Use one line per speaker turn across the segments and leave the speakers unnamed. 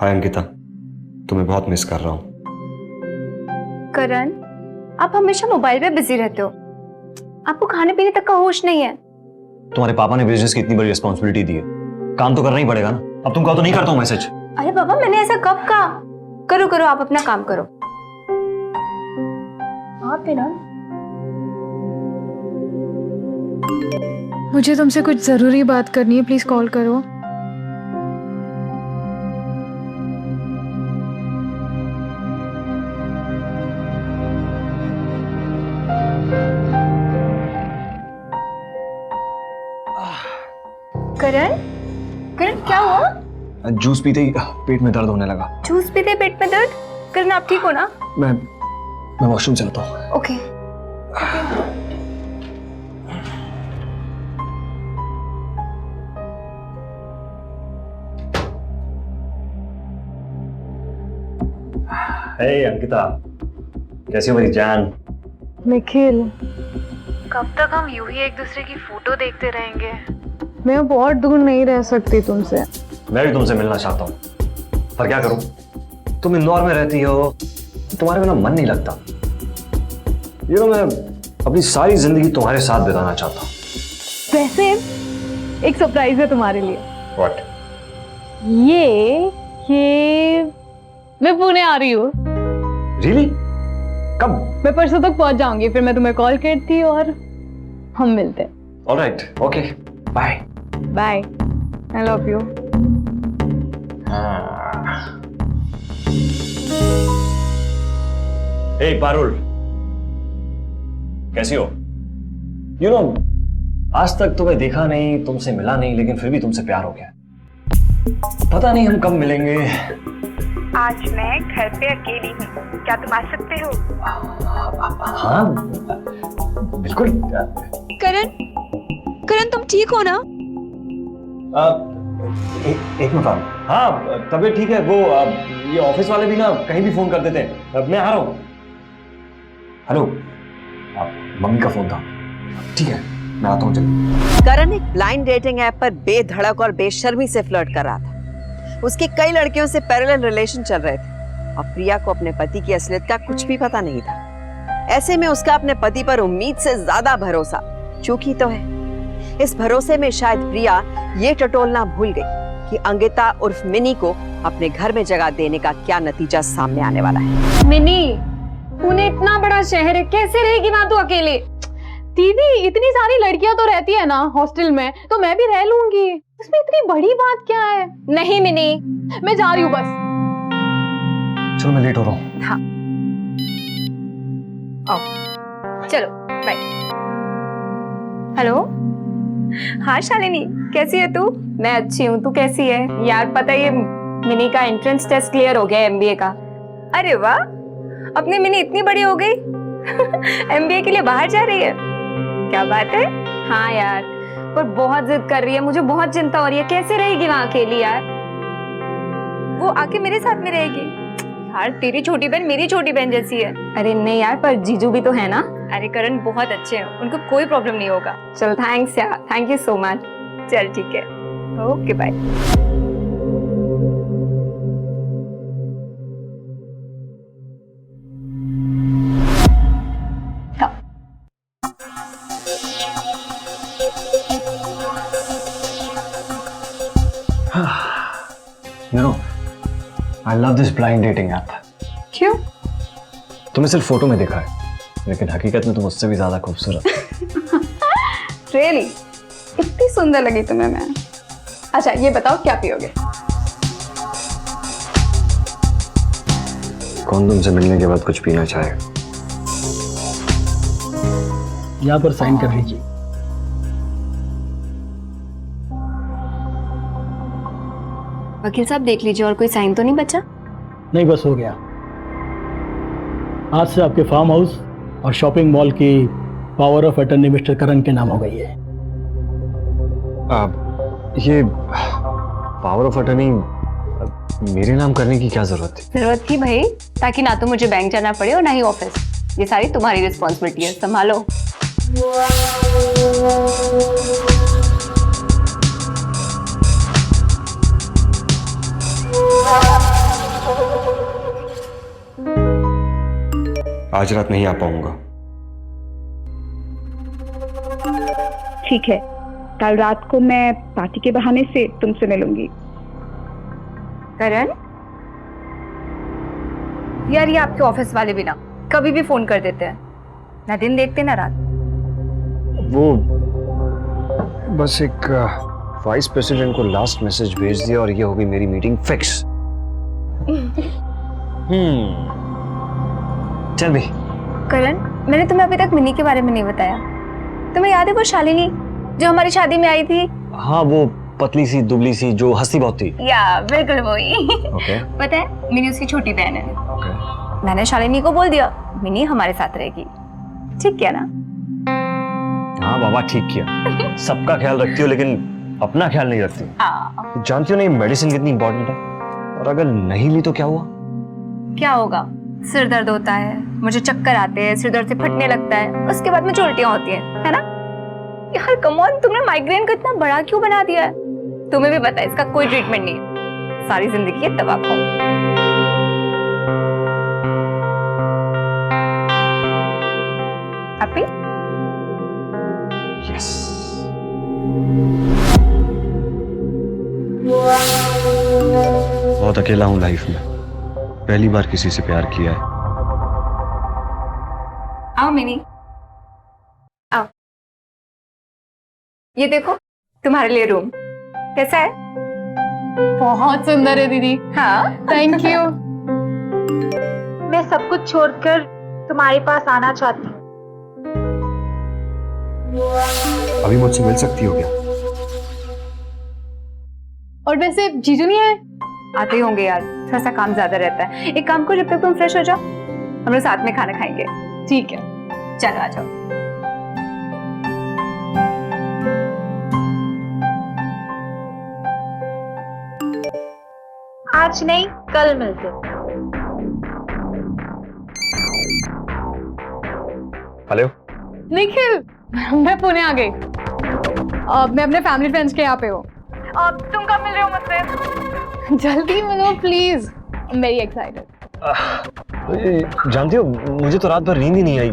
हाय अंकिता, तुम्हें बहुत मिस कर रहा हूँ।
करण, आप हमेशा मोबाइल पे बिजी रहते हो, आपको खाने पीने तक का होश नहीं है।
तुम्हारे पापा ने बिजनेस की इतनी बड़ी रिस्पॉन्सिबिलिटी दी है, काम तो करना ही पड़ेगा ना। अब तुम कहो तो नहीं करता हूँ मैसेज।
अरे पापा, मैंने ऐसा कब कहा? करो करो, आप अपना काम करो। आप है ना,
मुझे तुमसे कुछ जरूरी बात करनी है, प्लीज कॉल करो।
करण, करण क्या हुआ?
जूस पीते ही पेट में दर्द होने लगा।
जूस पीते पेट में दर्द? करण आप ठीक हो ना?
मैं वॉशरूम चलता हूँ।
ओके।
हे अंकिता, कैसी हो मेरी जान?
निखिल,
कब तक हम यूं ही एक दूसरे की फोटो देखते रहेंगे?
मैं अब और दूर नहीं रह सकती तुमसे।
मैं भी तुमसे मिलना चाहता हूँ, पर क्या करूँ? तुम इंदौर में रहती हो, तुम्हारे बिना मन नहीं लगता। मैं अपनी सारी जिंदगी तुम्हारे साथ बिताना चाहता हूँ।
वैसे एक सरप्राइज है तुम्हारे लिए।
What?
ये मैं पुणे आ रही हूँ।
Really? कब?
मैं परसों तक पहुंच जाऊंगी, फिर मैं तुम्हें कॉल करती और हम मिलते हैं।
Alright, okay, bye.
Bye, I love you.
Hey Parul, कैसी हो? आज तक तुम्हें देखा नहीं, तुमसे मिला नहीं, लेकिन फिर भी तुमसे प्यार हो गया। पता नहीं हम कब मिलेंगे।
आज मैं घर पे अकेली हूँ, क्या तुम आ सकते हो?
हाँ, बिल्कुल।
करण, करण तुम ठीक हो ना?
एक मिनट। हाँ, तबीयत ठीक है। वो ये ऑफिस वाले भी ना कहीं भी फोन कर देते हैं। मैं आ रहा हूँ। हेलो, मम्मी का फोन था। ठीक है, मैं आता हूँ जल्दी।
करण एक ब्लाइंड डेटिंग ऐप पर बेधड़क और बेशर्मी से फ्लर्ट कर रहा था। उसके कई लड़कियों से पैरेलल रिलेशन चल रहे थे और प्रिया को अपने पति की असलियत का कुछ भी पता नहीं था। ऐसे में उसका अपने पति पर उम्मीद से ज्यादा भरोसा चूकी तो है। इस भरोसे में शायद प्रिया ये टटोलना भूल गई कि अंकिता उर्फ मिनी को अपने घर में जगह देने का क्या नतीजा सामने आने वाला है।
मिनी, पुणे इतना बड़ा शहर है, कैसे रहेगी वहां तू अकेले? दीदी, इतनी सारी लड़कियां तो रहती है ना हॉस्टल में, तो मैं भी रह लूंगी। इसमें इतनी बड़ी बात क्या है?
नहीं मिनी,
मैं जा रही हूँ बस।
चलो, मैं लेट हो रहा हूँ।
हाँ,
चलो बाय। हेलो, हाँ शालिनी, कैसी है तू? मैं अच्छी हूँ, तू कैसी है? यार पता है, ये मिनी का एंट्रेंस टेस्ट क्लियर हो गया एमबीए का। अरे वाह, अपनी मिनी इतनी बड़ी हो गई। एमबीए के लिए बाहर जा रही है, क्या बात है? हाँ यार, पर बहुत जिद कर रही है, मुझे बहुत चिंता हो रही है। कैसे रहेगी वहाँ अकेली यार? वो आके मेरे साथ में रहेगी। यार तेरी छोटी बहन मेरी छोटी बहन जैसी है। अरे नहीं यार, पर जीजू भी तो है ना। अरे करण बहुत अच्छे हैं, उनको कोई प्रॉब्लम नहीं होगा। चल थैंक्स यार, थैंक यू सो मच। चल ठीक है, okay bye.
I love this blind dating app.
क्यों?
तुम्हें सिर्फ फोटो में देखा है, लेकिन हकीकत में तुम उससे भी ज्यादा खूबसूरत।
रियली? इतनी सुंदर लगी तुम्हें मैं? अच्छा ये बताओ, क्या पियोगे?
कौन तुमसे मिलने के बाद कुछ पीना चाहेगा?
यहाँ पर साइन कर लीजिए।
वकील साहब देख लीजिए, और कोई साइन तो नहीं बचा?
नहीं, बस हो गया। आज से आपके फार्म हाउस और शॉपिंग मॉल की पावर ऑफ अटर्नी मिस्टर करण के नाम हो गई है।
ये पावर ऑफ अटर्नी मेरे नाम करने की क्या जरूरत थी?
जरूरत थी भाई, ताकि ना तो मुझे बैंक जाना पड़े और ना ही ऑफिस। ये सारी तुम्हारी रिस्पॉन्सिबिलिटी है, संभालो।
आज रात नहीं आ पाऊंगा।
ठीक है, कल रात को मैं पार्टी के बहाने से तुमसे मिलूंगी।
करण, यार ये आपके ऑफिस वाले भी ना कभी भी फोन कर देते हैं, ना दिन देखते ना रात।
वो बस एक वाइस प्रेसिडेंट को लास्ट मैसेज भेज दिया और ये हो गई मेरी मीटिंग फिक्स। चल भी।
करण, मैंने तुम्हें अभी तक मिनी के बारे में नहीं बताया। तुम्हें याद है वो शालिनी जो हमारी शादी में आई थी?
हाँ, वो पतली सी दुबली सी जो हंसी बहुत थी।
या बिल्कुल वही।
ओके।
पता है, मिनी उसकी छोटी बहन है।
ओके।
मैंने शालिनी को बोल दिया मिनी हमारे साथ रहेगी। ठीक किया ना?
हाँ बाबा, ठीक किया। सबका ख्याल रखती हो लेकिन अपना ख्याल नहीं रखती।
हाँ।
जानती हो नहीं मेडिसिन कितनी इंपॉर्टेंट है, और अगर नहीं ली तो क्या हुआ?
क्या होगा? सिर दर्द होता है, मुझे चक्कर आते हैं, सिर दर्द से फटने लगता है, उसके बाद मुझे उल्टियां होती है ना? यार कम ऑन, तुमने माइग्रेन को इतना बड़ा क्यों बना दिया है? तुम्हें भी पता है इसका कोई ट्रीटमेंट नहीं है, सारी जिंदगी ये दवा खाओ। हैप्पी?
यस। बहुत अकेला हूँ लाइफ में, पहली बार किसी से प्यार किया है।
आओ मिनी, आओ। ये देखो तुम्हारे लिए रूम कैसा है?
बहुत सुंदर है दीदी।
हाँ।
Thank you.
मैं सब कुछ छोड़कर तुम्हारे पास आना चाहती हूँ।
अभी मुझसे मिल सकती हो क्या?
और वैसे जीजू नहीं आए?
आते ही होंगे यार, थोड़ा सा काम ज्यादा रहता है। एक काम करो, जब तक तुम फ्रेश हो जाओ हम लोग साथ में खाना खाएंगे।
ठीक है,
चलो आ जाओ।
आज नहीं, कल मिलते हैं।
हेलो
निखिल, मैं पुणे आ गई। मैं अपने फैमिली फ्रेंड्स के यहाँ पे हूँ।
तुम कब मिल रहे हो मुझसे?
जल्दी मिलो प्लीज, वेरी एक्साइटेड।
जानती हो मुझे तो रात भर नींद ही नहीं आई।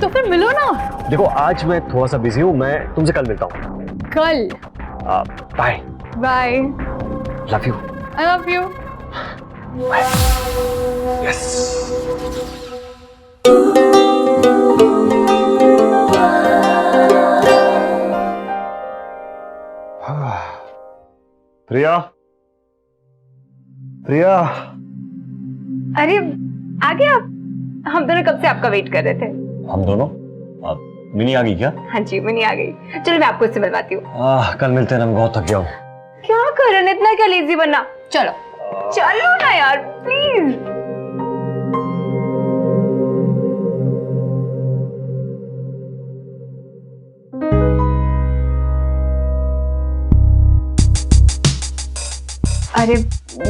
तो फिर मिलो ना।
देखो आज मैं थोड़ा सा बिजी हूँ, मैं तुमसे कल मिलता हूँ।
कल?
Bye.
Bye.
Love you.
I love you.
Yes. Priya, Priya.
अरे आ गए आप? हम दोनों कब से आपका वेट कर रहे थे।
हम दोनों? मिनी आ गई क्या?
हाँ जी, मिनी आ गई। चलो मैं आपको इससे मिलवाती हूँ।
कल मिलते हैं ना, मैं बहुत थक गया हूँ।
क्या कर रहे हैं, इतना क्या लेजी बनना। चलो चलो ना यार प्लीज। अरे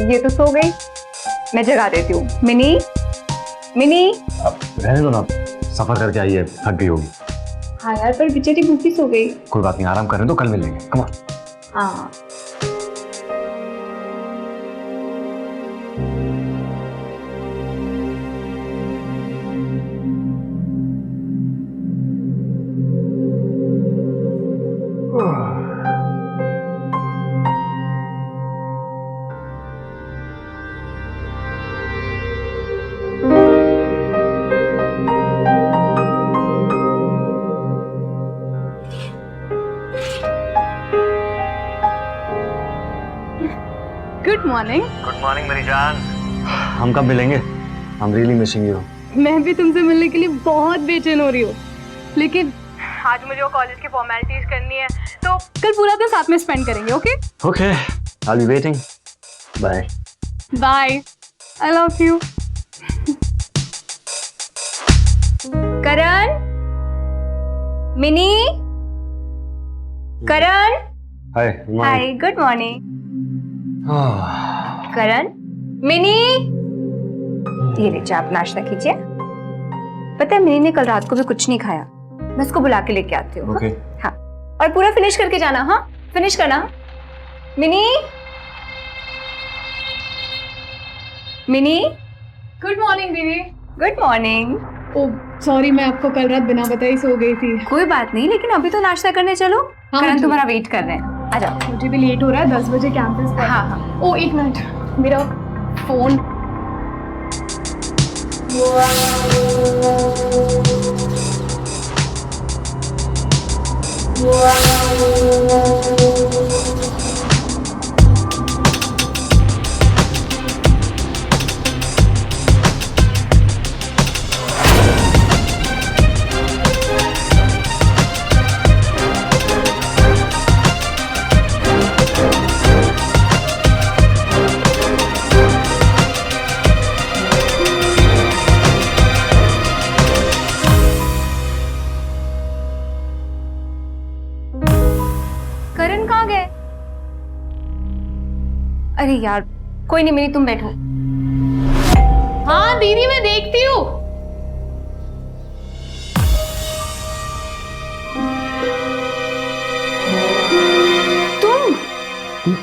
ये तो सो गई, मैं जगा देती हूँ। Mini, mini.
अब रहने दो ना, सफर करके आई है, थक गई होगी।
हाँ यार, पर बेचारी भूखी सो गई।
कोई बात नहीं, आराम करें तो कल मिल लेंगे। Come on.
हाँ।
Good morning.
गुड मॉर्निंग मेरी जान। हम कब मिलेंगे? I'm really missing you।
मैं भी तुमसे मिलने के लिए बहुत बेचैन हो रही हूँ, लेकिन आज मुझे वो कॉलेज की फॉर्मेलिटीज करनी है, तो कल पूरा दिन साथ में स्पेंड करेंगे। Okay?
Okay, I'll be waiting। Bye।
Bye. I love you.
Karan, Mini, Karan.
Hi।
Hi, good morning. Karan, Mini, ये लीजिए आप नाश्ता कीजिए। पता है मिनी ने कल रात को भी कुछ नहीं खाया, मैं उसको बुला के लेके आती हूँ।
Okay।
हाँ, और पूरा फिनिश करके जाना। हाँ, फिनिश करना। Mini, Mini.
गुड मॉर्निंग दीदी।
Good morning.
ओ सॉरी, मैं आपको कल रात बिना बताई सो गई थी।
कोई बात नहीं, लेकिन अभी तो नाश्ता करने चलो।
हाँ,
करण
जी।
तुम्हारा वेट कर रहे हैं, आ जाओ।
मुझे भी लेट हो रहा है, 10 बजे कैंपस पर।
हाँ हाँ।
ओ एक मिनट, मेरा फोन।
करण कहाँ गए? अरे यार, कोई नहीं, मेरी तुम बैठो।
हाँ दीदी, मैं देखती हूँ।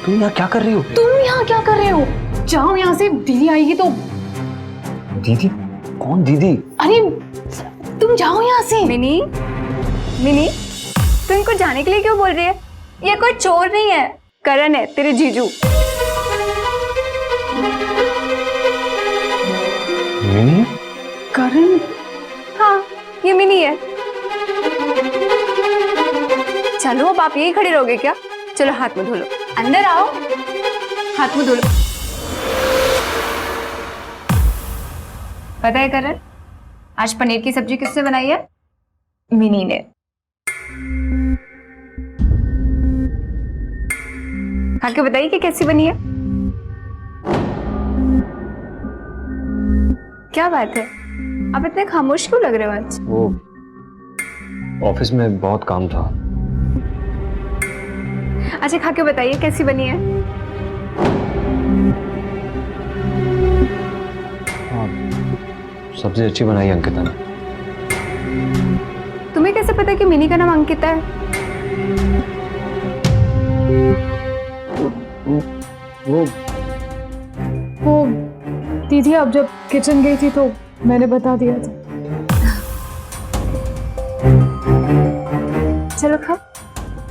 तुम यहाँ क्या कर रही हो?
तुम यहाँ क्या कर रहे हो? जाओ यहाँ से, दीदी आएगी तो।
दीदी? कौन दीदी?
अरे तुम जाओ यहाँ से।
मिनी, मिनी, तू इनको जाने के लिए क्यों बोल रही है? ये कोई चोर नहीं है, करण है, तेरे जीजू।
मिनी?
करण?
हाँ, ये मिनी है। चलो, अब आप यही खड़े रहोगे क्या? चलो हाथ मुंह धो लो, अंदर आओ, हाथ मुंह धो लो। पता है करण, आज पनीर की सब्जी किसने बनाई है? मिनी ने। खा के बताइए कि कैसी बनी है। क्या बात है, आप इतने खामोश क्यों लग रहे हो आज?
वो ऑफिस में बहुत काम था।
अच्छा, खा के बताइए कैसी बनी है।
हाँ, सब्जी अच्छी बनाई है अंकिता ने।
तुम्हें कैसे पता कि मिनी का नाम अंकिता है?
वो दीदी अब जब किचन गई थी तो मैंने बता दिया था।
चलो खाओ,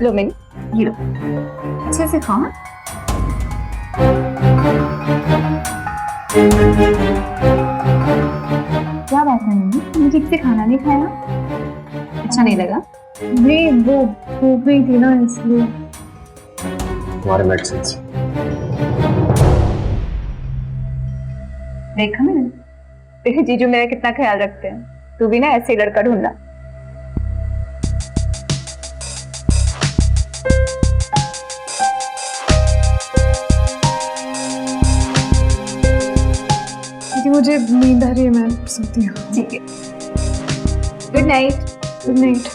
लो मिनी, ये लो, अच्छे से खाओ। हाँ? क्या बात है मिनी, तुमने ठीक से खाना नहीं खाया? अच्छा नहीं लगा?
नहीं, वो भूख नहीं थी ना, इसलिए।
तुम्हारे मेडिसिन से।
देखा मैंने, तेरे जीजू मेरा कितना ख्याल रखते हैं। तू भी ना ऐसे ही लड़का ढूंढना।
दीदी मुझे नींद आ रही है, मैं सोती हूँ।
ठीक है, गुड नाइट।
Good night.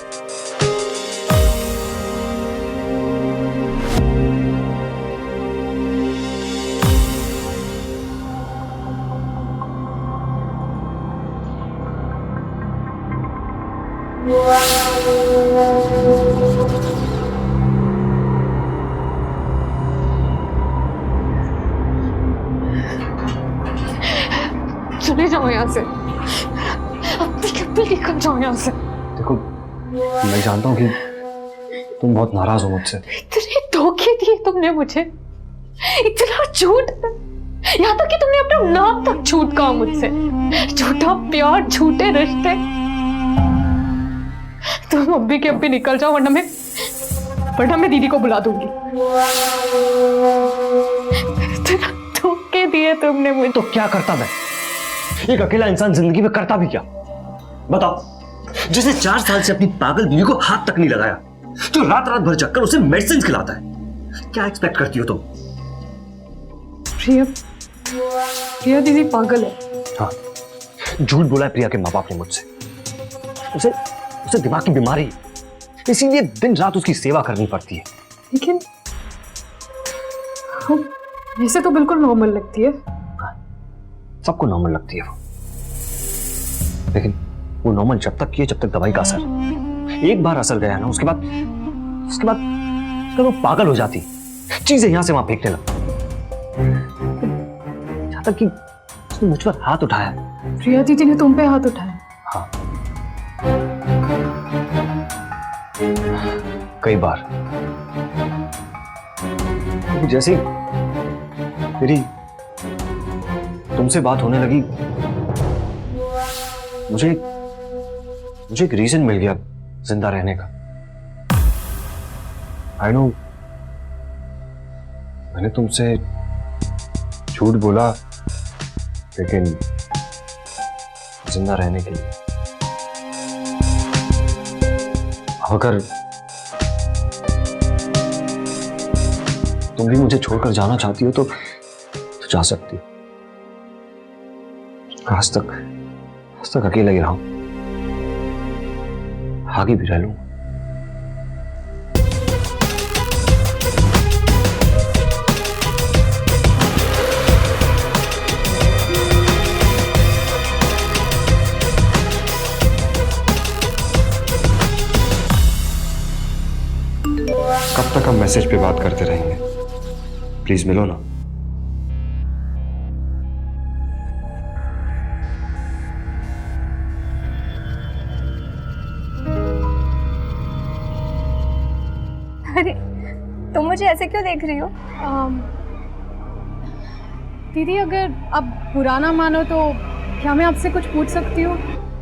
चले जाओ यहाँ से, अभी निकल जाओ यहाँ से।
देखो, मैं जानता हूँ कि तुम बहुत नाराज हो मुझसे।
इतने धोखे दिए तुमने मुझे, इतना झूठ, यहाँ तक कि तुमने अपना नाम तक झूठ कहा मुझसे। झूठा प्यार, झूठे रिश्ते। तुम अभी के अभी निकल जाओ, वरना मैं दीदी को बुला दूंगी। इतना धोखे दिए तुमने मुझे।
तो क्या करता मैं? एक अकेला इंसान जिंदगी में करता भी क्या? बताओ, जिसने 4 साल से अपनी पागल बीवी को हाथ तक नहीं लगाया, जो रात रात भर जगकर उसे मेडिसिन खिलाता है, क्या एक्सपेक्ट करती हो तुम?
प्रिया दीदी पागल है।
हाँ, झूठ बोला है प्रिया के माँ बाप ने मुझसे। उसे दिमाग की बीमारी, इसीलिए दिन रात उसकी सेवा करनी पड़ती है।
लेकिन ऐसे तो बिल्कुल नॉर्मल लगती है।
सबको नॉर्मल लगती है वो, लेकिन वो नॉर्मल जब तक किए जब तक दवाई का असर, एक बार असर गया ना, उसके बाद वो पागल हो जाती, चीजें यहां से वहां फेंकने लगती, यहां तक कि उसने मुझ पर हाथ उठाया।
प्रिया दीदी ने तुम पे हाथ उठाया?
हाँ, कई बार। तो जैसे ही मेरी तुमसे बात होने लगी, मुझे एक रीजन मिल गया जिंदा रहने का। आई नो, मैंने तुमसे झूठ बोला, लेकिन जिंदा रहने के लिए। अगर तुम भी मुझे छोड़कर जाना चाहती हो तो जा सकती हो। आज तक अकेला ही रहा हूं, आगे भी रह लूंगा। कब तक हम मैसेज पे बात करते रहेंगे? प्लीज मिलो ना।
अरे तुम मुझे ऐसे क्यों देख रही हो?
दीदी अगर आप बुरा ना मानो तो क्या मैं आपसे कुछ पूछ सकती हूँ?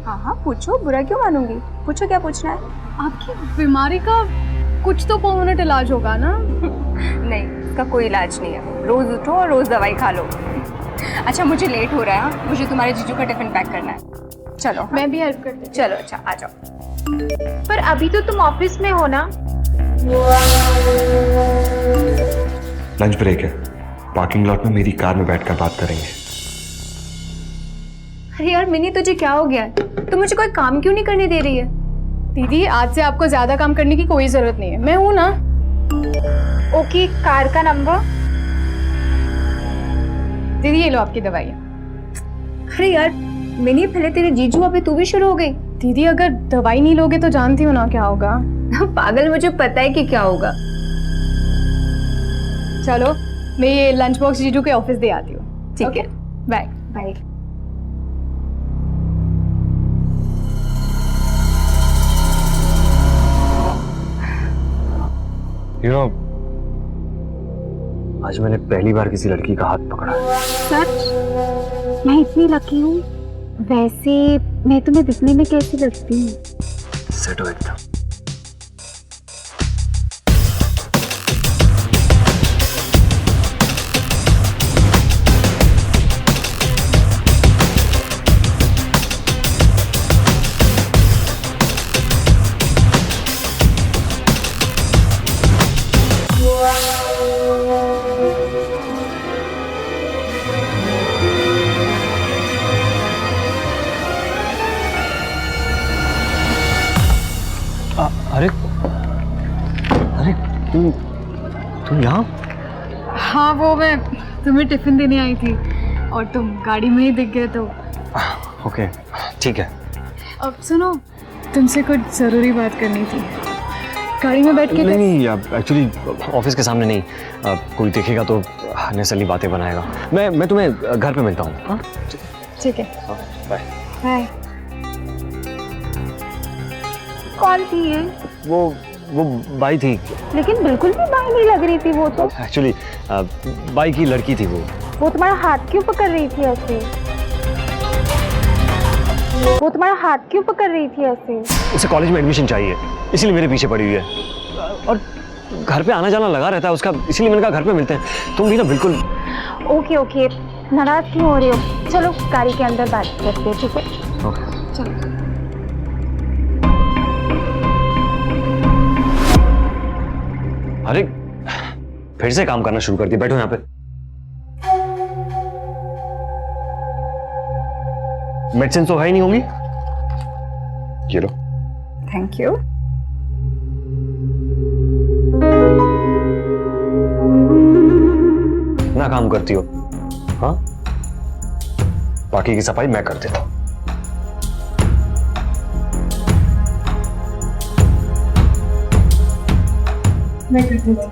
हाँ हाँ पूछो, बुरा क्यों मानूंगी, पूछो क्या पूछना है।
आपकी बीमारी का कुछ तो परमानेंट इलाज होगा ना?
नहीं, इसका कोई इलाज नहीं है। रोज उठो और रोज दवाई खा लो। अच्छा मुझे लेट हो रहा है, हाँ? मुझे तुम्हारे जीजू का टिफिन पैक करना है। चलो हाँ?
मैं भी हेल्प करती हूँ।
चलो अच्छा आ जाओ।
पर अभी तो तुम ऑफिस में हो ना?
लंच ब्रेक है, पार्किंग लॉट में मेरी कार में बैठकर बात करेंगे।
अरे यार मिनी, तुझे क्या हो गया है? तुम मुझे कोई काम क्यों नहीं करने दे रही है?
दीदी आज से आपको ज्यादा काम करने की कोई जरूरत नहीं है, मैं हूं ना।
ओके, कार का नंबर?
दीदी ये लो आपकी दवाइयाँ।
अरे यार मिनी, पहले तेरे जीजू, अभी तू भी शुरू हो गई।
दीदी अगर दवाई नहीं लोगे तो जानती हो ना क्या होगा।
पागल, मुझे पता है कि क्या होगा।
चलो मैं ये लंच बॉक्स जीजू के ऑफिस दे आती हूँ।
ठीक है,
बाय
बाय।
You know, आज मैंने पहली बार किसी लड़की का हाथ पकड़ा।
सच? मैं इतनी लकी हूँ। वैसे मैं तुम्हें दिखने में कैसी लगती हूँ?
सेट हो एकदम। अरे अरे तुम यहाँ?
हाँ वो मैं तुम्हें टिफिन देने आई थी और तुम गाड़ी में ही दिख गए तो।
ओके ठीक है।
अब सुनो, तुमसे कुछ जरूरी बात करनी थी। गाड़ी में बैठ के
नहीं, एक्चुअली ऑफिस के सामने नहीं, कोई देखेगा तो नेसली बातें बनाएगा। मैं तुम्हें घर पे मिलता हूँ। हाँ
ठीक है,
बाय
बाय।
कौन थी ये?
वो बाई थी।
लेकिन बिल्कुल भी बाई नहीं लग रही थी वो तो।
एक्चुअली बाई की लड़की थी
वो तुम्हारा हाथ क्यों पकड़ रही थी ऐसे? वो तुम्हारा हाथ क्यों पकड़ रही थी ऐसे?
उसे कॉलेज में एडमिशन चाहिए, इसीलिए मेरे पीछे पड़ी हुई है। और घर पे आना जाना लगा रहता है उसका, इसीलिए मैंने कहा घर पे मिलते हैं। तुम भी ना बिल्कुल।
ओके ओके, नाराज क्यों हो रही हो? चलो गाड़ी के अंदर बात करते हैं, ठीक है?
ओके
चलो।
अरे फिर से काम करना शुरू कर दिया, बैठो यहाँ पे। मेडिसिन तो खाई नहीं होंगी? ये लो।
Thank you.
ना काम करती हो, हाँ? बाकी की सफाई मैं कर देता हूं।
मैं कर देती हूँ।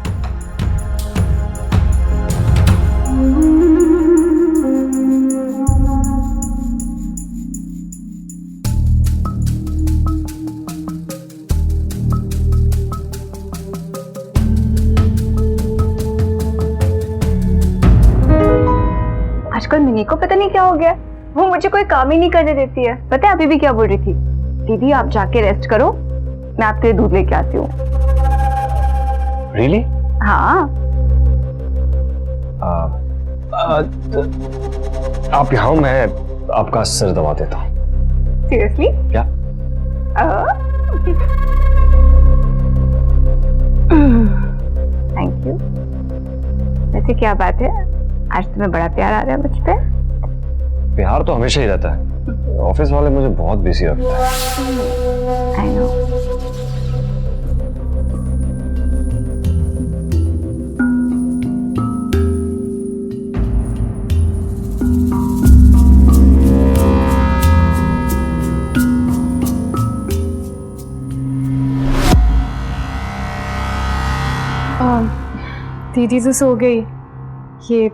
आजकल मिनी को पता नहीं क्या हो गया, वो मुझे कोई काम ही नहीं करने देती है। पता है अभी भी क्या बोल रही थी? दीदी आप जाके रेस्ट करो, मैं आपके लिए दूध लेके आती हूँ।
रियली?
हाँ।
आप यहाँ, मैं आपका सर दबा देता हूँ।
सीरियसली?
क्या?
Thank you. वैसे क्या बात है, आज तुम्हें बड़ा प्यार आ रहा है मुझ पे?
प्यार तो हमेशा ही रहता है, ऑफिस वाले मुझे बहुत बिजी रखते हैं।
I know.
दीदी तो सो गई, ये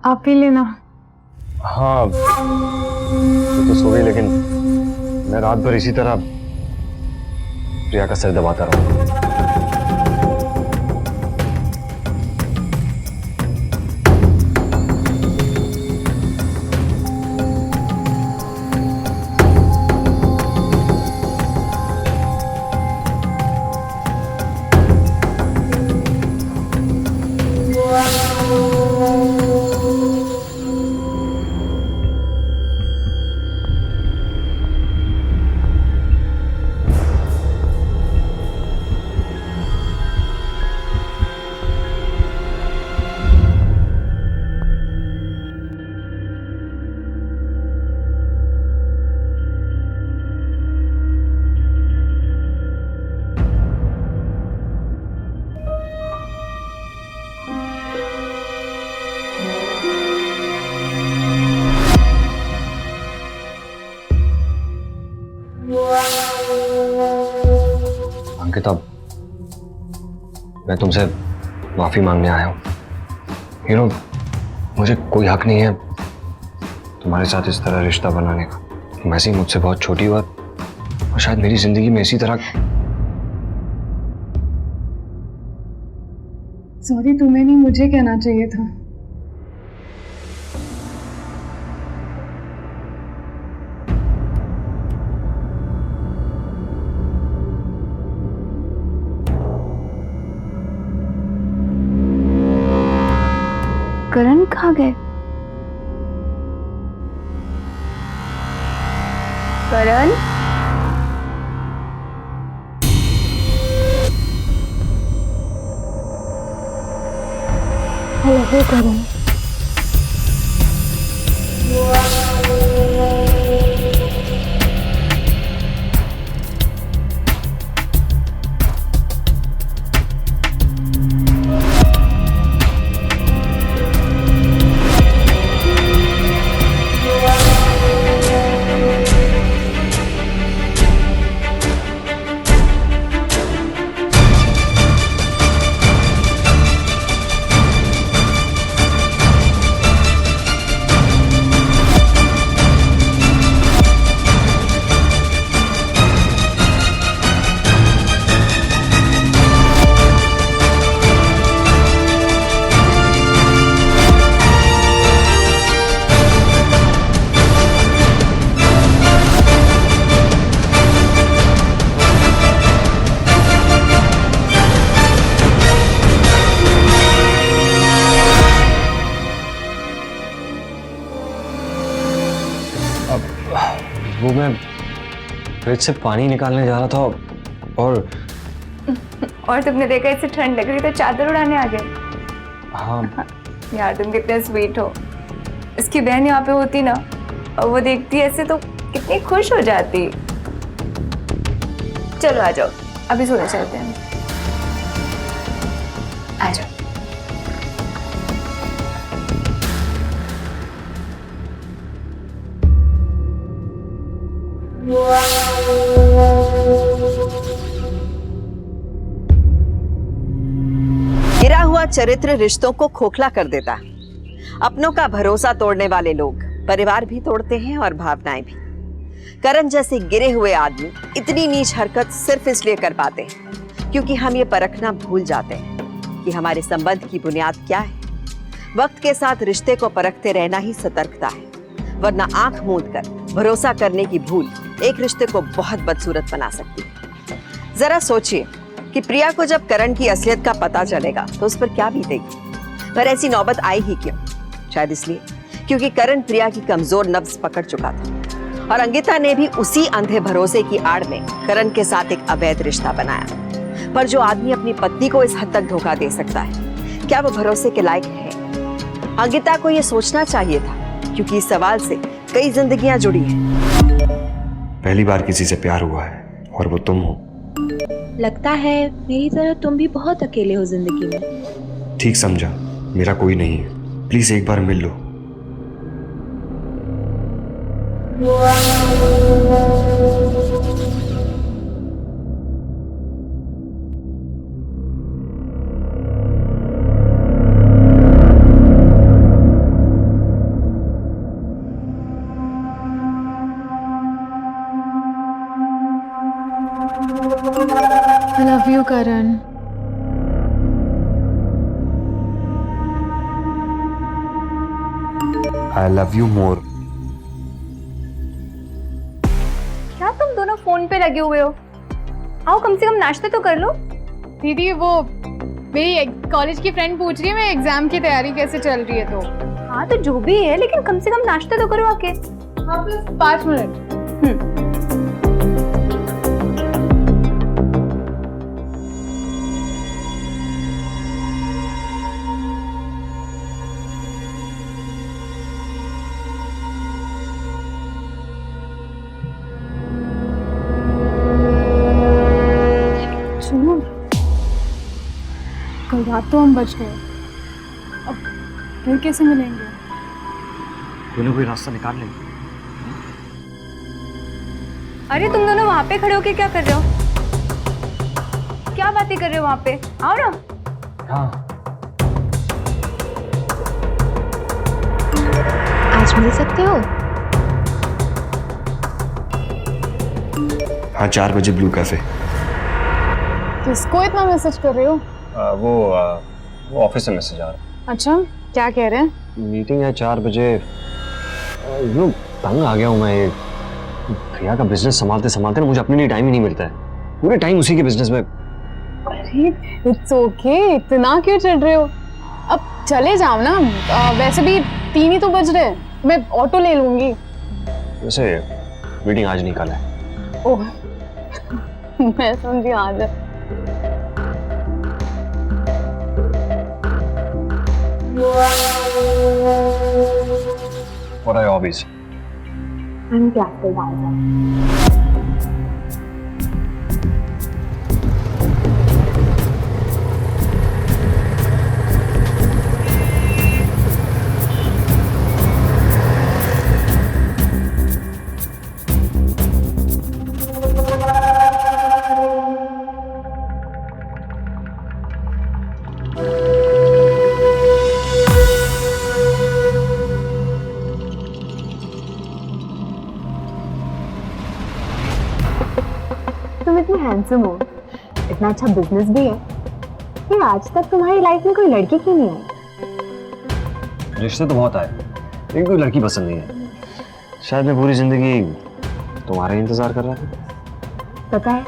आप पी लेना।
हाँ तो सो गई, लेकिन मैं रात भर इसी तरह प्रिया का सर दबाता रहा। अंकिता, मैं तुमसे माफी मांगने आया हूँ। यू नो, मुझे कोई हक नहीं है तुम्हारे साथ इस तरह रिश्ता बनाने का। तुम ऐसी मुझसे बहुत छोटी हो और शायद मेरी जिंदगी में इसी तरह।
सॉरी, तुम्हें नहीं मुझे कहना चाहिए था।
करण कहाँ गए? करण?
हेलो करण।
वो मैं फ्रिज से पानी निकालने जा रहा था और
तुमने देखा इसे ठंड लग रही तो चादर उड़ाने आ गए।
हाँ
यार तुम कितने स्वीट हो। इसकी बहन यहाँ पे होती ना और वो देखती ऐसे तो कितनी खुश हो जाती। चलो आ जाओ, अभी सोने चलते हैं। आ जाओ।
गिरा हुआ चरित्र रिश्तों को खोखला कर देता है। अपनों का भरोसा तोड़ने वाले लोग परिवार भी तोड़ते हैं और भावनाएं भी। करण जैसे गिरे हुए आदमी इतनी नीच हरकत सिर्फ इसलिए कर पाते हैं क्योंकि हम ये परखना भूल जाते हैं कि हमारे संबंध की बुनियाद क्या है। वक्त के साथ रिश्ते को परखते रहना ही सतर्कता है, वरना आंख मूंद कर भरोसा करने की भूल एक रिश्ते को बहुत बदसूरत बना सकती है। जरा सोचिए कि प्रिया को जब करण की असलियत का पता चलेगा तो उस पर क्या बीतेगी। पर ऐसी नौबत आई ही क्यों? शायद इसलिए क्योंकि करण प्रिया की कमजोर नब्ज पकड़ चुका था और अंकिता ने भी उसी अंधे भरोसे की आड़ में करण के साथ एक अवैध रिश्ता बनाया। पर जो आदमी अपनी पत्नी को इस हद तक धोखा दे सकता है, क्या वो भरोसे के लायक है? अंकिता को यह सोचना चाहिए था, क्योंकि इस सवाल से कई जिंदगियां जुड़ी हैं।
पहली बार किसी से प्यार हुआ है और वो तुम हो।
लगता है मेरी तरह तुम भी बहुत अकेले हो जिंदगी में।
ठीक समझा, मेरा कोई नहीं है। प्लीज एक बार मिल लो।
I love you, Karan.
I love you more.
क्या तुम दोनों फोन पे लगे हुए हो? आओ कम से कम नाश्ता तो कर लो।
दीदी वो मेरी कॉलेज की फ्रेंड पूछ रही है मैं एग्जाम की तैयारी कैसे चल रही है तो।
हाँ तो जो भी है, लेकिन कम से कम नाश्ता तो करो आके।
हाँ बस 5 मिनट। सुनो, कल रात तो हम बच गए, अब फिर कैसे मिलेंगे?
कोई ना कोई रास्ता निकाल लेंगे।
अरे तुम दोनों वहां पे खड़े होके क्या कर रहे हो? क्या बातें कर रहे हो वहां पे? आओ ना।
हाँ
आज मिल सकते हो?
हाँ, 4 बजे ब्लू कैफे।
किसको इतना मैसेज कर रहे हो?
वो ऑफिस से मैसेज आ रहा
अच्छा, क्या कह रहे हैं?
है। मीटिंग है 4 बजे। तंग आ गया हूँ मैं। ये प्रिया का बिजनेस संभालते संभालते ना मुझे अपने लिए टाइम ही नहीं मिलता है। पूरे टाइम उसी के बिजनेस में।
अरे इट्स ओके, इतना क्यों चिढ़ रहे हो? अब चले जाओ ना, वैसे भी 3 ही तो बज रहे हैं, मैं ऑटो ले लूंगी।
वैसे मीटिंग आज नहीं कल है।
ओह मैं समझी आज है।
What are your hobbies?
I'm classical dancer. तुम इतने हैंडसम हो, इतना अच्छा बिजनेस भी है, फिर आज तक तुम्हारी लाइफ में कोई लड़की क्यों नहीं आई?
रिश्ते तो बहुत आए, लेकिन कोई लड़की पसंद नहीं है। शायद मैं पूरी जिंदगी तुम्हारा ही इंतजार कर रहा था।
पता है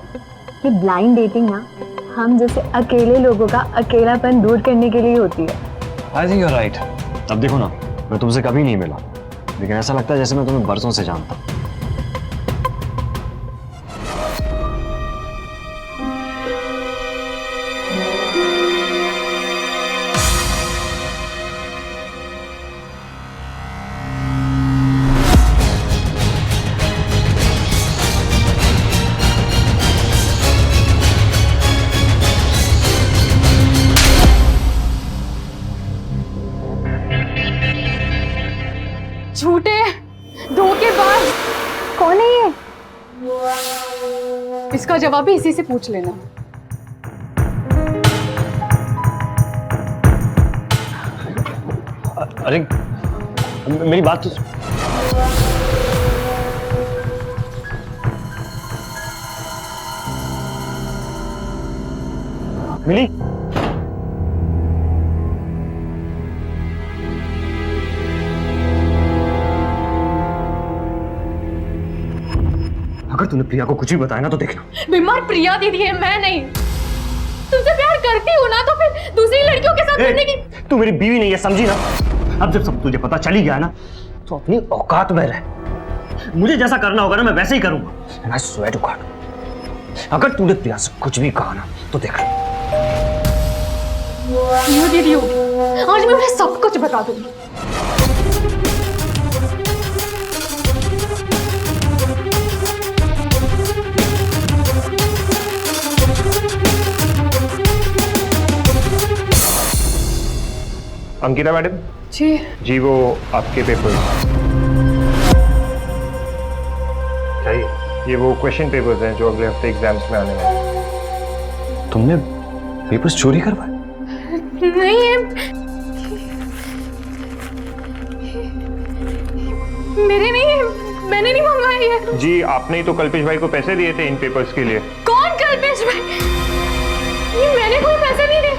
कि ब्लाइंड डेटिंग ना हम जैसे अकेले लोगों का अकेलापन दूर करने के लिए होती है।
I think you are right. अब देखो ना, मैं तुमसे कभी नहीं मिला, लेकिन ऐसा लगता है जैसे मैं तुम्हें बरसों से जानता हूँ।
झूठे धोखेबाज, कौन है ये? इसका जवाब भी इसी से पूछ लेना।
अरे मेरी बात तो मिली। तूने प्रिया को कुछ भी बताया ना तो देखना।
बीमार प्रिया दीदी है, मैं नहीं। तुमसे प्यार करती हूँ ना तो फिर दूसरी लड़कियों के साथ करने की।
तू मेरी बीवी नहीं है, समझी ना? अब जब सब तुझे पता चली गया ना तो अपनी औकात में रह। मुझे जैसा करना होगा ना मैं वैसे ही करूंगा। And I swear to God, अगर तूने प्रिया से कुछ भी कहा ना तो देख लो।
दीदी होगी, आज मैं उन्हें सब कुछ बता दूंगी।
अंकिता मैडम जी वो आपके पेपर चाहिए। ये वो क्वेश्चन पेपर्स हैं जो अगले हफ्ते एग्जाम्स में आने वाले हैं।
तुमने पेपर्स चोरी करवाए?
नहीं है, मेरे नहीं है, मैंने नहीं मंगवाई है।
जी आपने ही तो कल्पेश भाई को पैसे दिए थे इन पेपर्स के लिए।
कौन कल्पेश भाई? ये मैंने कोई पैसे नहीं दिए।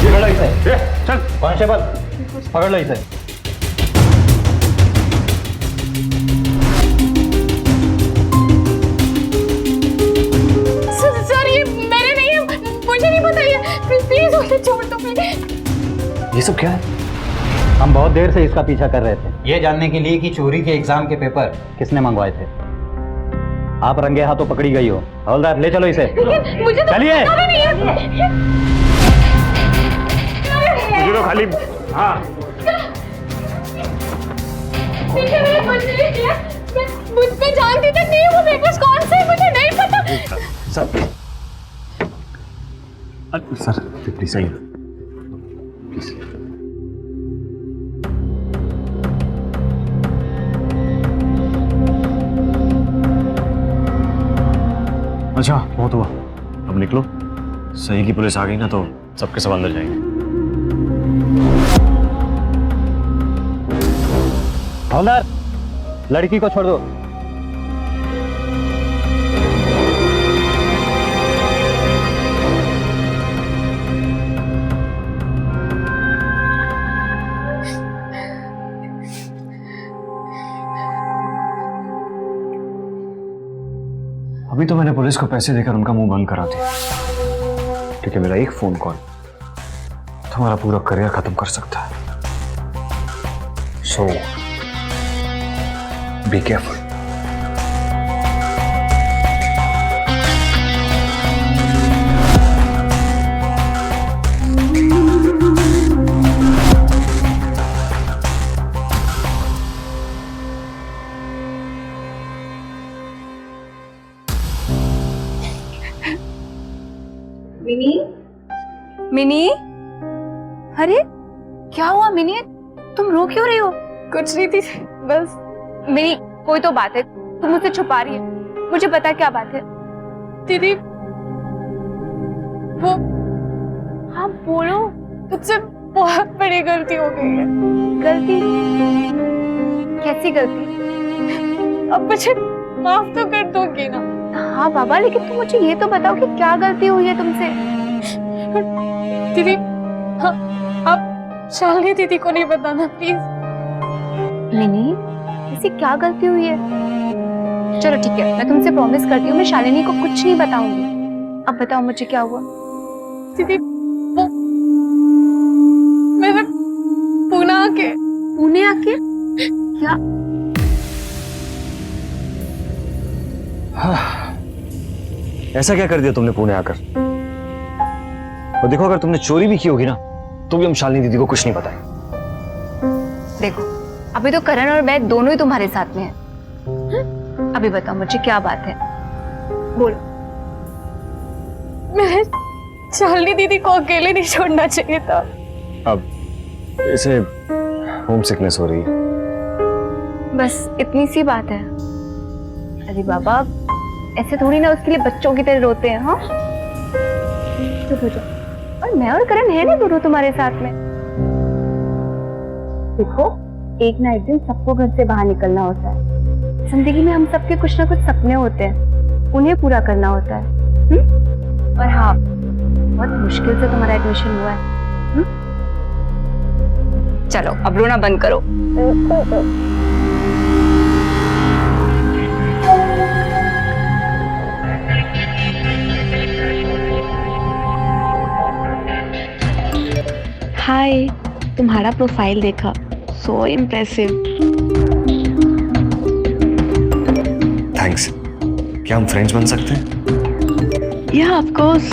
ये खड़ा इसे।
चल
कांस्टेबल पकड़ लो इसे।
सर ये मैंने नहीं है, मुझे नहीं पता। ये प्लीज मुझे छोड़ दो प्लीज।
ये सब क्या है?
हम बहुत देर से इसका पीछा कर रहे थे, ये जानने के लिए कि चोरी के एग्जाम के पेपर किसने मंगवाए थे। आप रंगे हाथों पकड़ी गई हो। हवलदार ले चलो इसे।
मुझे तो
चलिए।
पता भी नहीं है।
मुझे तो खाली हाँ
मुझे जानती तक नहीं वो पेपर्स कौन से, मुझे नहीं पता।
सर सर प्लीज आइए प्लीज। अच्छा बहुत हुआ, अब निकलो। सही की पुलिस आ गई ना तो सबके सब अंदर जाएंगे।
हवलदार लड़की को छोड़ दो।
अभी तो मैंने पुलिस को पैसे देकर उनका मुंह बंद करा दिया, क्योंकि मेरा एक फोन कॉल तुम्हारा पूरा करियर खत्म कर सकता है। सो बी केयरफुल।
मिनी, अरे क्या हुआ मिनी? तुम रो क्यों रही हो?
कुछ नहीं थी, बस।
मिनी कोई तो बात है, तुम मुझसे छुपा रही है। मुझे पता क्या बात है।
दीदी वो
हाँ बोलो।
तुझसे बहुत बड़ी गलती हो गई है।
गलती? कैसी गलती?
अब मुझे माफ तो कर दोगी ना?
हाँ बाबा, लेकिन तुम मुझे ये तो बताओ कि क्या गलती हुई है तुमसे।
दीदी हाँ, आप शालिनी दीदी को नहीं बताना प्लीज।
मिनी ऐसी क्या गलती हुई है? चलो ठीक है, मैं तुमसे प्रॉमिस करती हूँ मैं शालिनी को कुछ नहीं बताऊंगी। अब बताओ मुझे क्या हुआ।
दीदी वो मैंने पुणे आके
क्या?
ऐसा क्या कर दिया तुमने पुणे आकर? और देखो अगर तुमने चोरी भी की होगी ना तो भी हम शालिनी दीदी को कुछ नहीं बताएंगे।
देखो अभी तो करण और मैं दोनों ही तुम्हारे साथ में हैं। अभी बताओ मुझे क्या बात है, बोलो।
मैं शालिनी दीदी को अकेले नहीं छोड़ना चाहिए था।
अब इसे होम सिकनेस हो रही है।
बस इतनी सी बात है। अरे बाबा ऐसे थोड़ी ना उसके लिए बच्चों की तरह रोते हैं। हाँ चुप हो जाओ। और मैं और करण है ना दोनों तुम्हारे साथ में। देखो एक ना एक दिन सबको घर से बाहर निकलना होता है। जिंदगी में हम सबके कुछ ना कुछ सपने होते हैं, उन्हें पूरा करना होता है। और हाँ बहुत मुश्किल से तुम्हारा एडमिशन हुआ है। चलो अब रोना बंद करो।
हाय, तुम्हारा प्रोफाइल देखा, सो इम्प्रेसिव।
थैंक्स। क्या हम फ्रेंड्स बन सकते हैं?
या ऑफ कोर्स।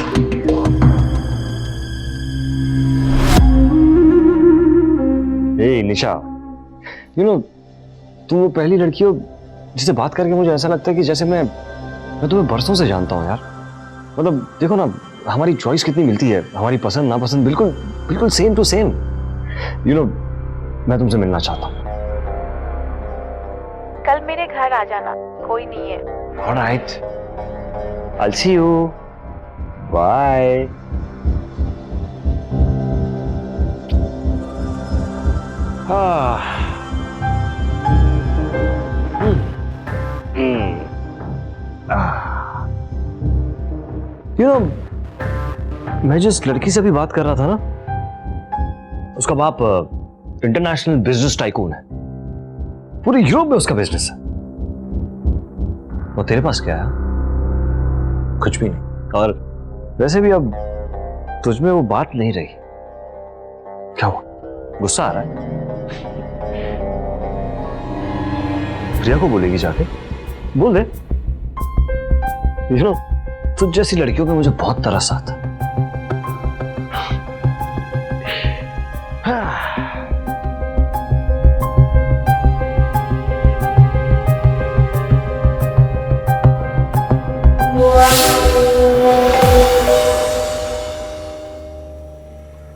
ए निशा, तुम वो पहली लड़की हो जिसे बात करके मुझे ऐसा लगता है कि जैसे मैं तुम्हें बरसों से जानता हूँ यार। मतलब देखो ना, हमारी चॉइस कितनी मिलती है, हमारी पसंद नापसंद बिल्कुल बिल्कुल सेम टू सेम। मैं तुमसे मिलना चाहता हूँ।
कल मेरे घर आ जाना, कोई नहीं है।
Alright, I'll see you. Bye. मैं जिस लड़की से भी बात कर रहा था ना, उसका बाप इंटरनेशनल बिजनेस टाइकून है। पूरे यूरोप में उसका बिजनेस है। और तेरे पास क्या है? कुछ भी नहीं। और वैसे भी अब तुझ में वो बात नहीं रही। क्या हुआ? गुस्सा आ रहा है? प्रिया को बोलेगी जाके? बोल दे। तुझ जैसी लड़कियों पे मुझे बहुत तरस आता है।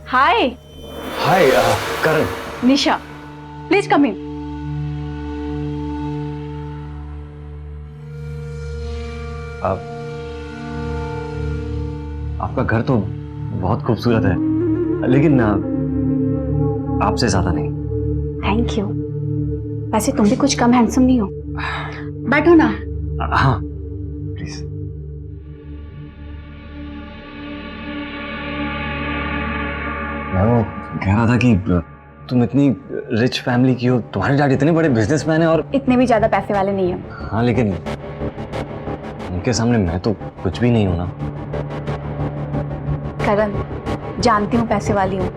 हाय।
हाय करण।
निशा, प्लीज कम इन।
आपका घर तो बहुत खूबसूरत है, लेकिन आपसे ज्यादा नहीं।
Thank you. वैसे तुम भी कुछ कम हैंडसम नहीं हो। बैठो ना।
हाँ प्लीज। मैं वो कह रहा था कि तुम इतनी रिच फैमिली की हो, तुम्हारे डैड इतने बड़े बिजनेसमैन हैं और
इतने भी ज्यादा पैसे वाले नहीं है।
हाँ, लेकिन उनके सामने मैं तो कुछ भी नहीं हूं ना।
करण, जानती हूँ पैसे वाली हूँ,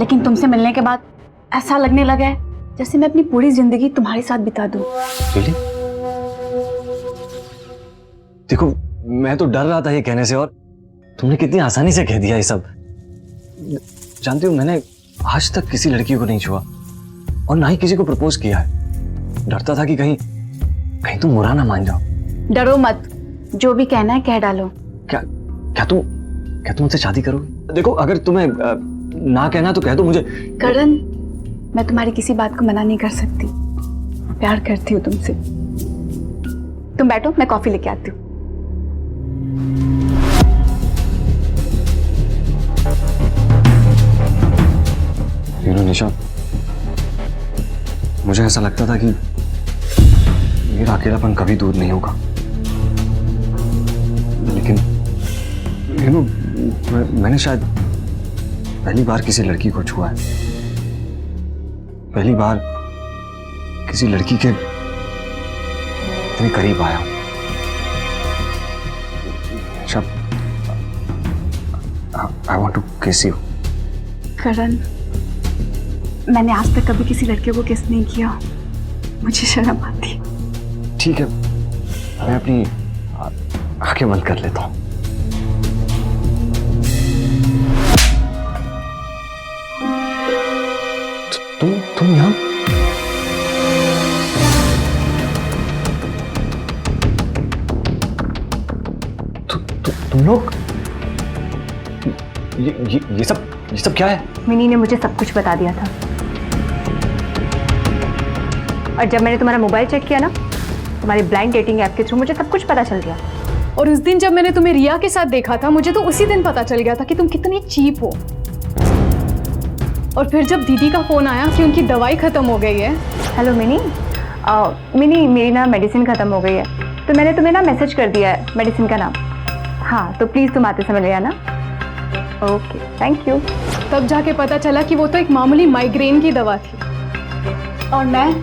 लेकिन तुमसे मिलने के बाद ऐसा लगने लगा है जैसे मैं अपनी पूरी जिंदगी तुम्हारे साथ बिता दूं।
Really? देखो, मैं तो डर रहा था ये कहने से, और तुमने कितनी आसानी से कह दिया ये सब। जानती हूँ, मैंने आज तक किसी लड़की को नहीं छुआ और ना ही किसी को प्रपोज किया है। डरता था कि कहीं तुम बुरा ना मान जाओ।
डरो मत, जो भी कहना है कह डालो।
क्या तुम मुझसे शादी करोगे? देखो, अगर तुम्हें ना कहना तो कह दो मुझे।
करण, मैं तुम्हारी किसी बात को मना नहीं कर सकती। प्यार करती हूँ तुमसे। तुम बैठो, मैं कॉफी लेके आती हूँ।
निशा, मुझे ऐसा लगता था कि मेरा अकेलापन कभी दूर नहीं होगा, लेकिन मैंने शायद पहली बार किसी लड़की को छुआ है। पहली बार किसी लड़की के इतने करीब आया। I want to kiss you.
करण, मैंने आज तक कभी किसी लड़के को किस नहीं किया, मुझे शर्म आती।
ठीक है, मैं अपनी आंखें बंद कर लेता हूँ। तुम यहाँ? तुम लोग ये सब क्या है?
मिनी ने मुझे सब कुछ बता दिया था, और जब मैंने तुम्हारा मोबाइल चेक किया ना, तुम्हारी ब्लाइंड डेटिंग ऐप के थ्रू मुझे सब कुछ पता चल गया।
और उस दिन जब मैंने तुम्हें रिया के साथ देखा था, मुझे तो उसी दिन पता चल गया था कि तुम कितनी चीप हो। और फिर जब दीदी का फोन आया कि उनकी दवाई खत्म हो गई है।
हेलो मिनी, मिनी मेरी ना मेडिसिन खत्म हो गई है, तो मैंने तुम्हें ना मैसेज कर दिया है मेडिसिन का नाम। हाँ, तो प्लीज़ तुम आते समय ले आना। Okay, thank you.
तब जाके पता चला कि वो तो एक मामूली माइग्रेन की दवा थी।
और मैं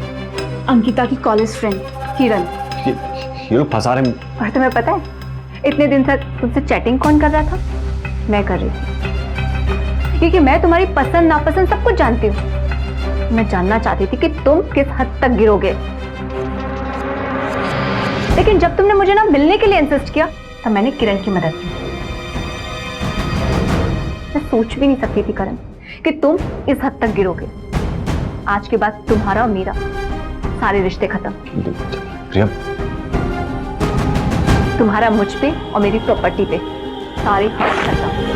अंकिता की कॉलेज फ्रेंड किरण।
ये लोग फंसा रहे हैं।
और तुम्हें पता है, इतने दिन से तुमसे चैटिंग कौन कर रहा था? मैं कर रही थी। क्योंकि मैं तुम्हारी पसंद नापसंद सब कुछ जानती हूँ। मैं जानना चाहती थी कि तुम किस हद तक गिरोगे, लेकिन जब तुमने मुझे ना मिलने के लिए इंसिस्ट किया तब मैंने किरण की मदद की। मैं सोच भी नहीं सकती थी करण कि तुम इस हद तक गिरोगे। आज के बाद तुम्हारा और मेरा सारे रिश्ते खत्म।
प्रिया,
तुम्हारा मुझ पे और मेरी प्रॉपर्टी पे सारे हक खत्म।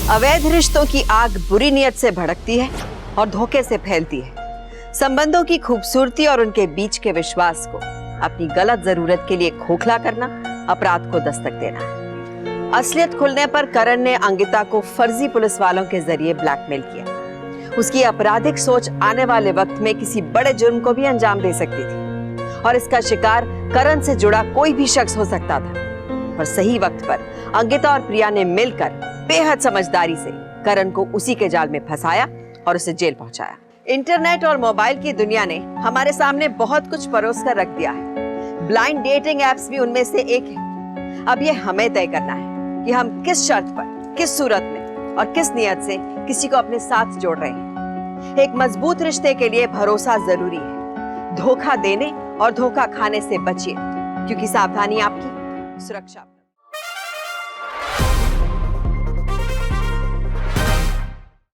अवैध रिश्तों की आग बुरी नीयत से भड़कती है और धोखे से फैलती है। संबंधों की खूबसूरती और उनके बीच के विश्वास को अपनी गलत जरूरत के लिए खोखला करना अपराध को दस्तक देना है। असलियत खुलने पर करण ने अंकिता को फर्जी पुलिस वालों के जरिए ब्लैकमेल किया। उसकी आपराधिक सोच आने वाले वक्त में किसी बड़े जुर्म को भी अंजाम दे सकती थी और इसका शिकार करण से जुड़ा कोई भी शख्स हो सकता था। और सही वक्त पर अंकिता और प्रिया ने मिलकर बेहद समझदारी से करण को उसी के जाल में फंसाया और उसे जेल पहुंचाया। इंटरनेट और मोबाइल की दुनिया ने हमारे सामने बहुत कुछ परोस कर रख दिया है। ब्लाइंड डेटिंग एप्स भी उनमें से एक है। अब ये हमें तय करना है कि हम किस शर्त पर, किस सूरत में और किस नियत से किसी को अपने साथ जोड़ रहे हैं। एक मजबूत रिश्ते के लिए भरोसा जरूरी है। धोखा देने और धोखा खाने से बचिए, क्योंकि सावधानी आपकी, सुरक्षा।